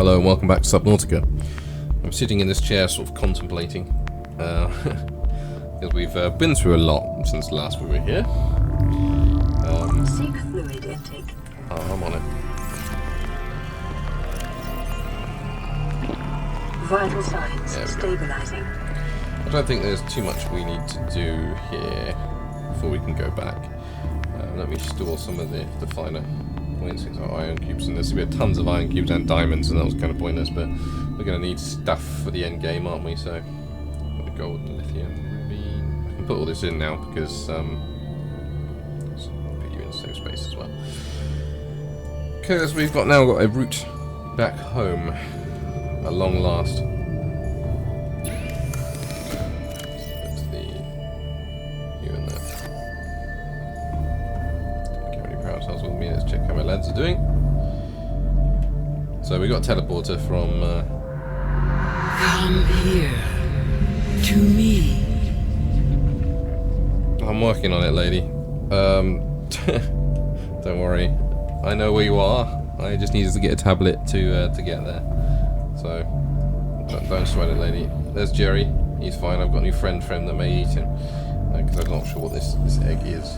Hello and welcome back to Subnautica. I'm sitting in this chair sort of contemplating, because we've been through a lot since last we were here. Seek fluid intake. Oh, I'm on it. Vital signs stabilizing. I don't think there's too much we need to do here before we can go back. Let me store some of the finer points. These are iron cubes, and there's going to be tons of iron cubes and diamonds, and that was kind of pointless, but we're going to need stuff for the end game, aren't we? So, gold, lithium, ruby. I can put all this in now because put you in safe space as well. Okay, so we've now got a route back home at long last. Let's check how my lads are doing. So we got a teleporter from Come here to me. I'm working on it, lady. Don't worry, I know where you are. I just needed to get a tablet to get there. So don't sweat it, lady. There's Jerry. He's fine. I've got a new friend that may eat him because I'm not sure what this egg is.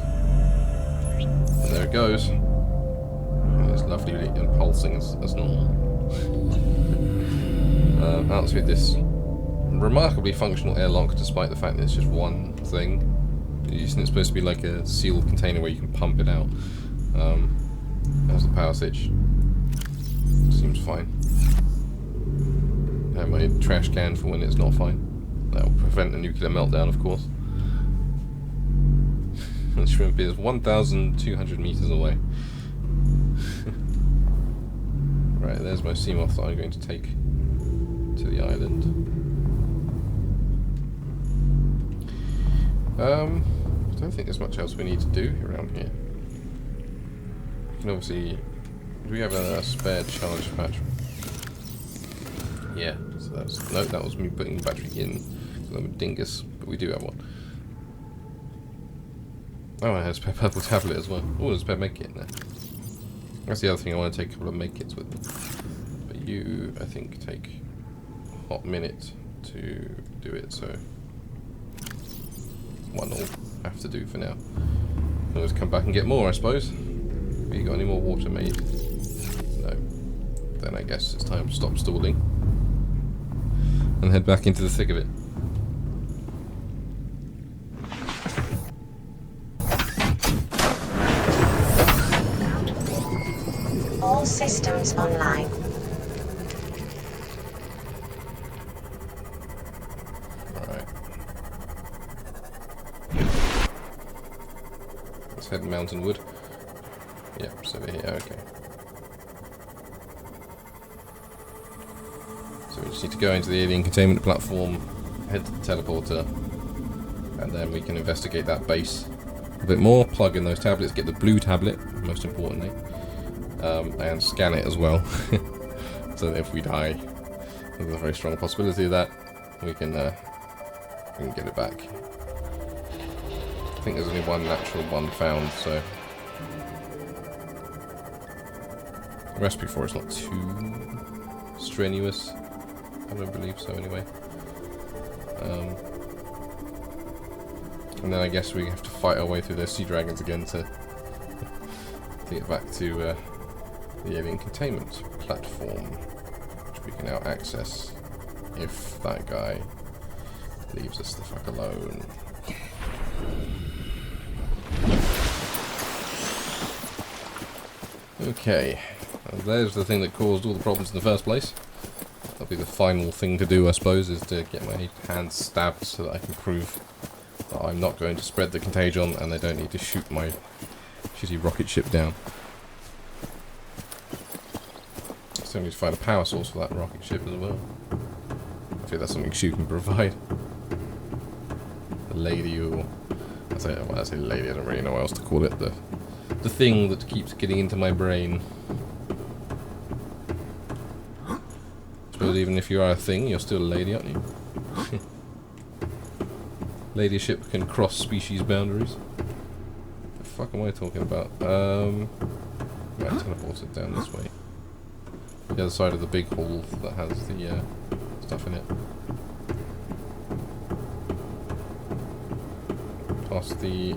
And there it goes. It's lovely and pulsing as normal. Out with this remarkably functional airlock, despite the fact that it's just one thing. It's supposed to be like a sealed container where you can pump it out. How's the power switch? Seems fine. I have my trash can for when it's not fine. That will prevent a nuclear meltdown, of course. The shrimp is 1,200 meters away. Right, there's my Seamoth that I'm going to take to the island. I don't think there's much else we need to do around here. We can obviously... Do we have a spare charge battery? Yeah, so that's... No, that was me putting the battery in. So I'm a dingus, but we do have one. Oh, I have a spare purple tablet as well. Oh, there's a spare medkit in there. That's the other thing, I want to take a couple of medkits with me. But you, I think, take a hot minute to do it, so... one will have to do for now. We'll just come back and get more, I suppose. Have you got any more water made? No. Then I guess it's time to stop stalling. And head back into the thick of it. All systems online. Alright. Let's head Mountainwood. Yep, it's over here, okay. So we just need to go into the alien containment platform, head to the teleporter, and then we can investigate that base a bit more, plug in those tablets, get the blue tablet, most importantly. And scan it as well, so that if we die, there's a very strong possibility of that, we can get it back. I think there's only one natural one found, so the recipe for it's not too strenuous. I don't believe so, anyway. And then I guess we have to fight our way through those sea dragons again to get back to the alien containment platform, which we can now access if that guy leaves us the fuck alone. Okay, and there's the thing that caused all the problems in the first place. That'll be the final thing to do, I suppose, is to get my hands stabbed so that I can prove that I'm not going to spread the contagion and they don't need to shoot my shitty rocket ship down. So we need to find a power source for that rocket ship as well. I think that's something she can provide. The lady, or I say lady, I don't really know what else to call it. The thing that keeps getting into my brain. I suppose even if you are a thing, you're still a lady, aren't you? Ladyship can cross species boundaries. What the fuck am I talking about? Right, teleport it down this way. The other side of the big hall that has the stuff in it. Past the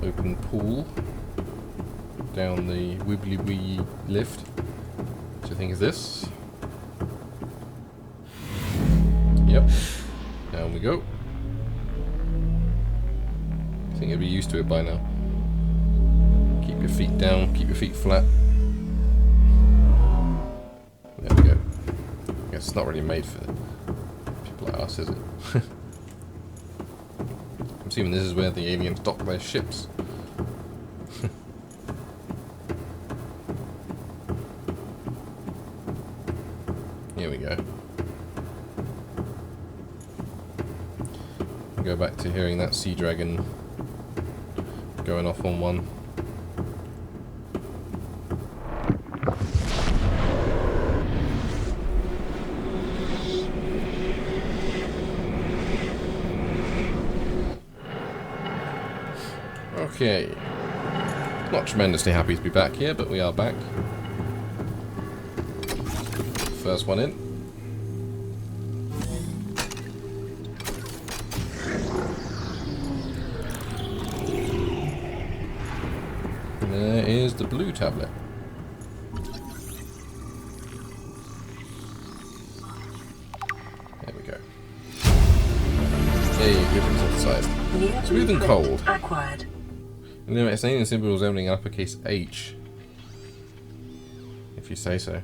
open pool. Down the wibbly wee lift. Which I think is this. Yep. Down we go. I think you'll be used to it by now. Keep your feet down, keep your feet flat. There we go. I guess it's not really made for people like us, is it? I'm assuming this is where the aliens dock their ships. Here we go. Go back to hearing that sea dragon going off on one. Okay. Not tremendously happy to be back here, but we are back. First one in. There is the blue tablet. There we go. Hey, good ones off the side. Smooth and cold. Acquired. Limit alien symbols only in uppercase H. If you say so.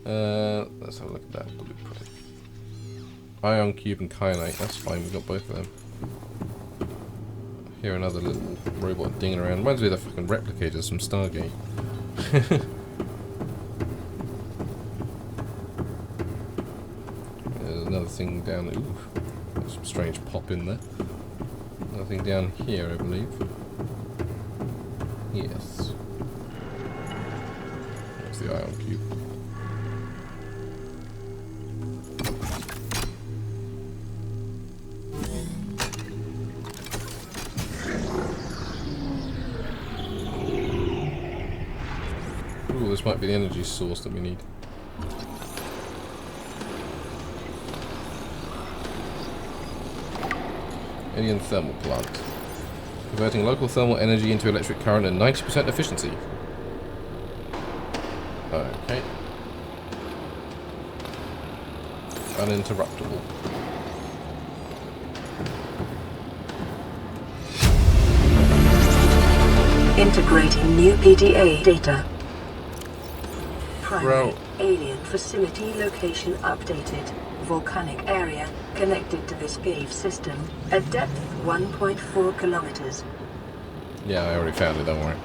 Let's have a look at that blueprint. Ion cube and kyanite. That's fine. We've got both of them. Hear another little robot dinging around. Reminds me of the fucking replicators from Stargate. There's another thing down. Ooh, there's some strange pop in there. Another thing down here, I believe. Yes. That's the ion cube. Ooh, this might be the energy source that we need. Alien thermal plant. Converting local thermal energy into electric current at 90% efficiency. Okay. Uninterruptible. Integrating new PDA data. Primary Bro. alien facility location updated. Volcanic area connected to this cave system at depth 1.4 kilometers. Yeah, I already found it, don't worry.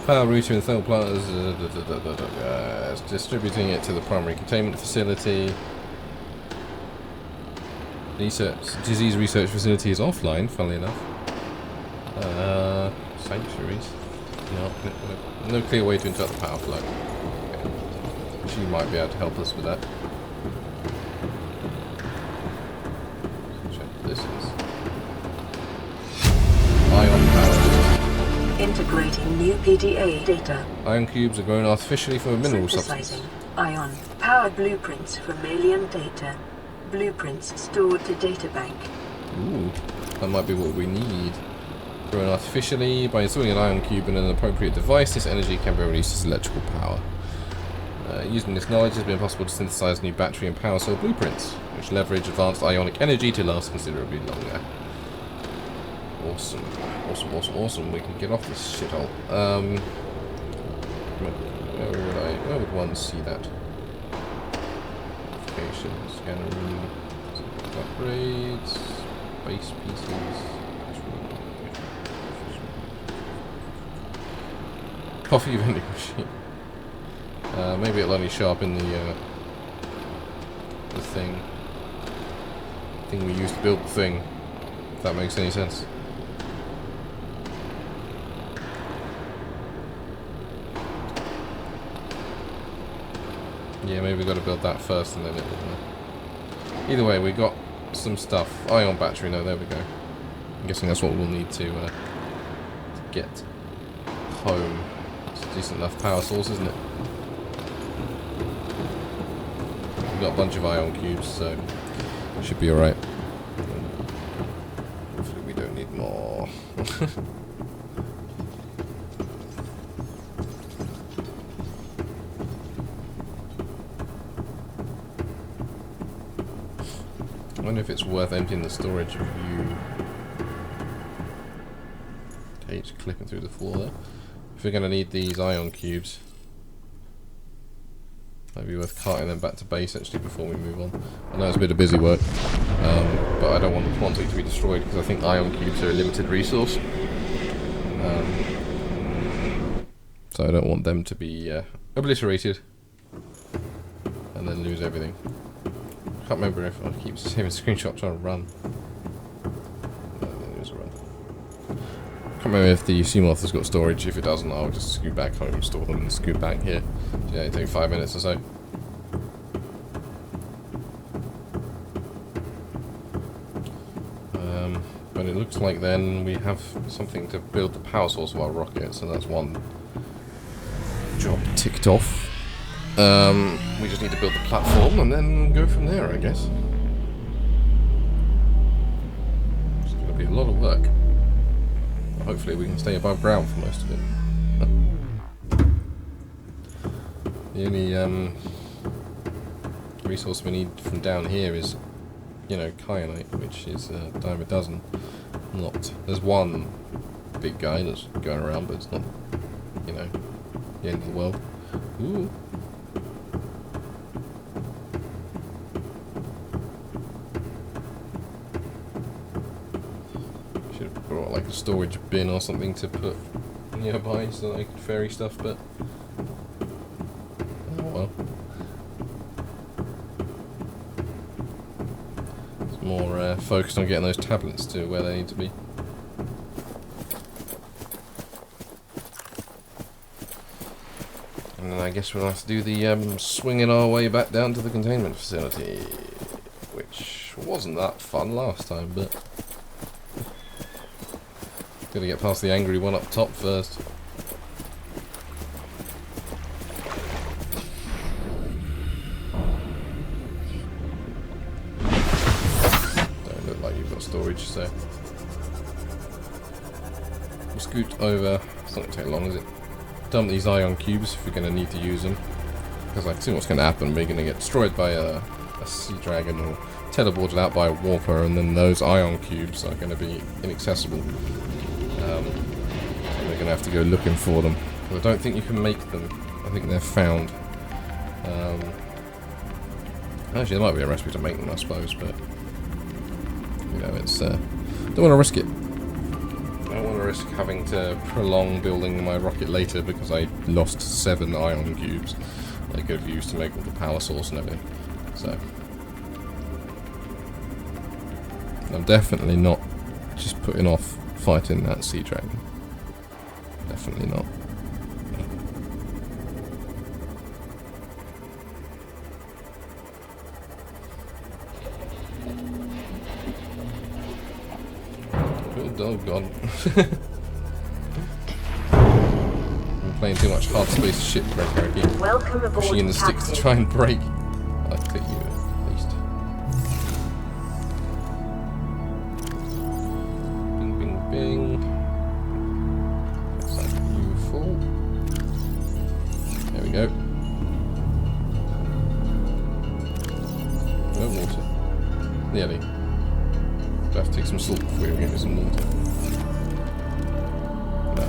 Power router and thermal plant is distributing it to the primary containment facility. Disease research facility is offline, funnily enough. Sanctuaries. No clear way to interrupt the power flow. Okay. She might be able to help us with that. Check what this is. Ion power. Integrating new PDA data. Ion cubes are grown artificially from a mineral substance. Synthesizing ion power blueprints from alien data. Blueprints stored to databank. Ooh, that might be what we need. Grown artificially. By installing an ion cube in an appropriate device, this energy can be released as electrical power. Using this knowledge, it has been possible to synthesize new battery and power cell blueprints, which leverage advanced ionic energy to last considerably longer. Awesome. Awesome, awesome, awesome. We can get off this shithole. Where would one see that? Application, scanner room, upgrades, base pieces. Coffee vending machine. Maybe it'll only show up in the thing we used to build the thing. If that makes any sense. Yeah, maybe we've got to build that first and then it will. Either way, we got some stuff. Ion battery, no, there we go. I'm guessing that's what we'll need to get home. It's a decent enough power source, isn't it? We've got a bunch of ion cubes, so it should be alright. Hopefully we don't need more. I wonder if it's worth emptying the storage view. Okay, just clipping through the floor there. If we're going to need these ion cubes, might be worth carting them back to base actually before we move on. I know it's a bit of busy work, but I don't want the quantity to be destroyed because I think ion cubes are a limited resource. So I don't want them to be obliterated and then lose everything. I can't remember if I keep saving screenshots trying to run. No, there's a run. Can't remember if the Seamoth has got storage. If it doesn't, I'll just scoot back home, store them, and scoot back here. So yeah, it takes 5 minutes or so. But it looks like then we have something to build the power source of our rocket, so that's one job ticked off. We just need to build the platform and then go from there, I guess. It's going to be a lot of work. But hopefully we can stay above ground for most of it. The only resource we need from down here is, you know, kyanite, which is a dime a dozen. Not. There's one big guy that's going around, but it's not, you know, the end of the world. Ooh. Should have brought like a storage bin or something to put nearby so that I could ferry stuff, but oh well. It's more focused on getting those tablets to where they need to be. And then I guess we'll have to do the swinging our way back down to the containment facility, which wasn't that fun last time, but gotta get past the angry one up top first. Don't look like you've got storage, so we'll scoot over. It's not gonna take long, is it? Dump these ion cubes if we're going to need to use them, because I see what's going to happen. We're going to get destroyed by a sea dragon or teleported out by a warper, and then those ion cubes are going to be inaccessible. And we're going to have to go looking for them. But I don't think you can make them. I think they're found. Actually, there might be a recipe to make them, I suppose, but you know, it's don't want to risk it. I don't want to risk having to prolong building my rocket later because I lost 7 ion cubes I could have used to make all the power source and everything. So I'm definitely not just putting off fighting that sea dragon. Definitely not. Oh god. I'm playing too much hard space shipwreck. I keep pushing in the sticks to try and break. I'll fit you at least. Bing bing bing. Looks like you full. There we go. No water. Nearly. I have to take some salt before we get me some water. No.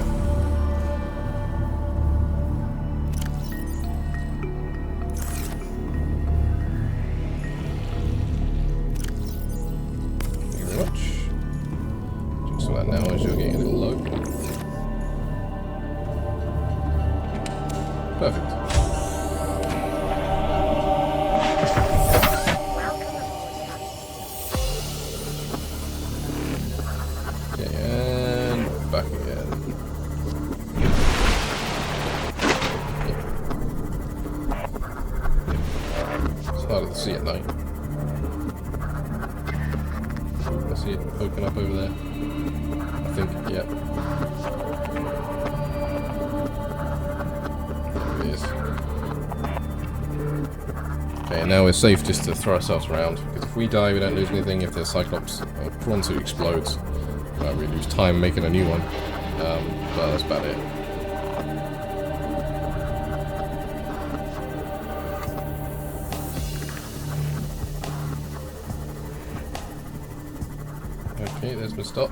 Thank you very much. Just so that now as you're getting a little low. Perfect. See it night. I see it poking up over there. I think, yeah. Okay, and now we're safe just to throw ourselves around, because if we die, we don't lose anything. If the Cyclops or prawn suit explodes, we lose time making a new one. But that's about it. Okay, there's my stop.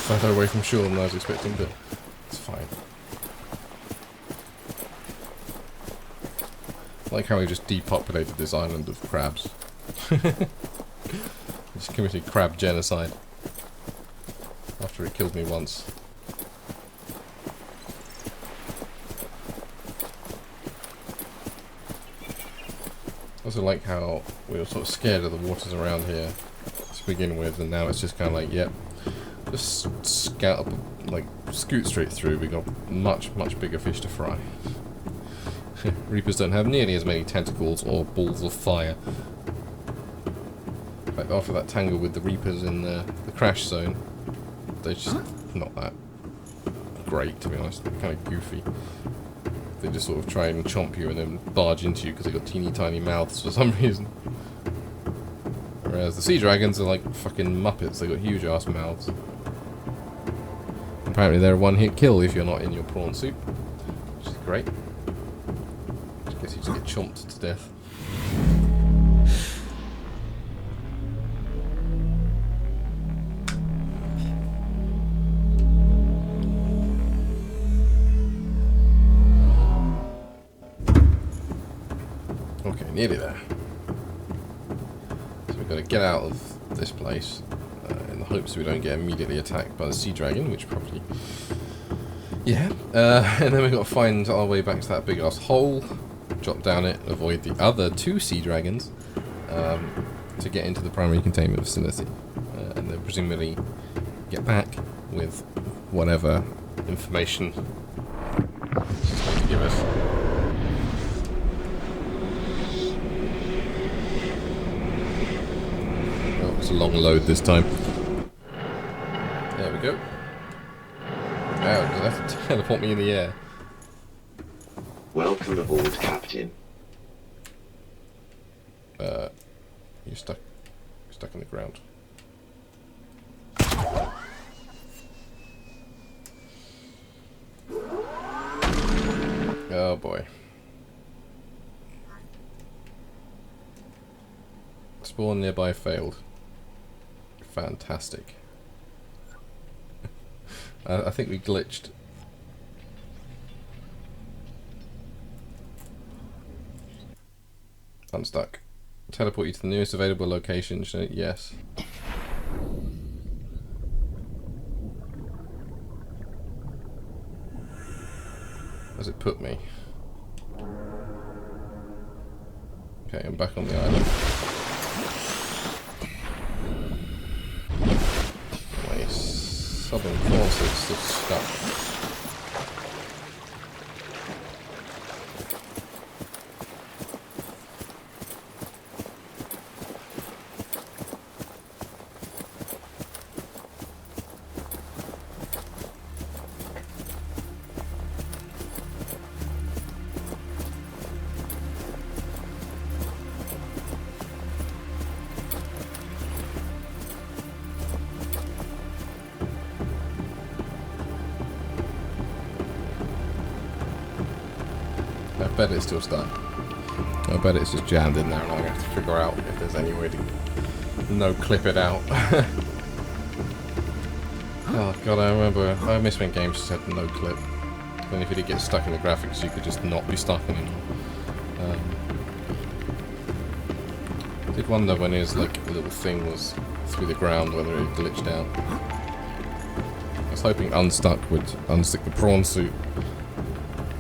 Further away from shore than I was expecting, but it's fine. I like how he just depopulated this island of crabs. He's committed crab genocide after he killed me once. I also like how we were sort of scared of the waters around here to begin with, and now it's just kind of like, yep. Just scout up, like, scoot straight through. We got much bigger fish to fry. Reapers don't have nearly as many tentacles or balls of fire. Like after that tangle with the Reapers in the crash zone, they're just not that great, to be honest. They're kind of goofy. They just sort of try and chomp you and then barge into you because they've got teeny tiny mouths for some reason. Whereas the sea dragons are like fucking muppets. They've got huge ass mouths. Apparently they're a one-hit kill if you're not in your prawn suit, which is great. I guess you just get chomped to death. Okay, nearly there. So we've got to get out of this place. In the hopes we don't get immediately attacked by the sea dragon, which probably... Yeah. And then we've got to find our way back to that big ass hole, drop down it, avoid the other two sea dragons, to get into the primary containment facility. And then presumably get back with whatever information she's going to give us. Oh, it's a long load this time. There we go. Wow, did that have to teleport me in the air? Welcome aboard, Captain. You're stuck. You're stuck in the ground. Oh boy. Spawn nearby failed. Fantastic. I think we glitched. Unstuck. Teleport you to the nearest available location. Yes. Where's it put me? Okay, I'm back on the island. My southern force is still stuck. I bet it's still stuck. I bet it's just jammed in there and I'm going to have to figure out if there's any way to no clip it out. Oh god, I remember, I miss when games just had no clip. Then if you did get stuck in the graphics you could just not be stuck anymore. I did wonder when his like little thing was through the ground whether it glitched out. I was hoping Unstuck would unstick the prawn suit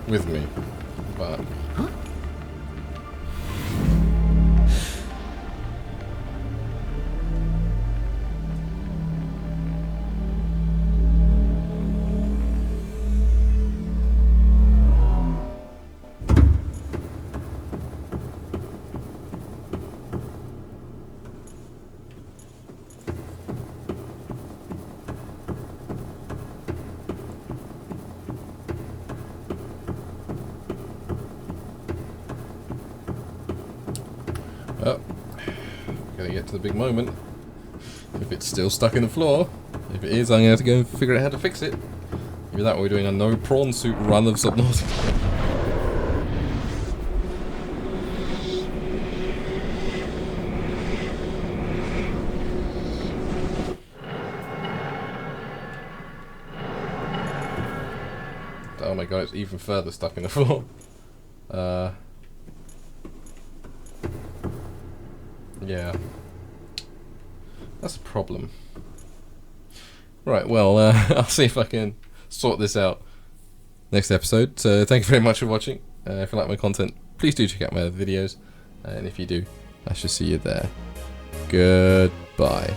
with me. But Gotta get to the big moment. If it's still stuck in the floor, if it is, I'm gonna have to go and figure out how to fix it. Either that or we're doing a no prawn suit run of Subnautica. Oh my god, it's even further stuck in the floor. Yeah. That's a problem. Right, well, I'll see if I can sort this out next episode. So thank you very much for watching. If you like my content, please do check out my other videos. And if you do, I shall see you there. Goodbye.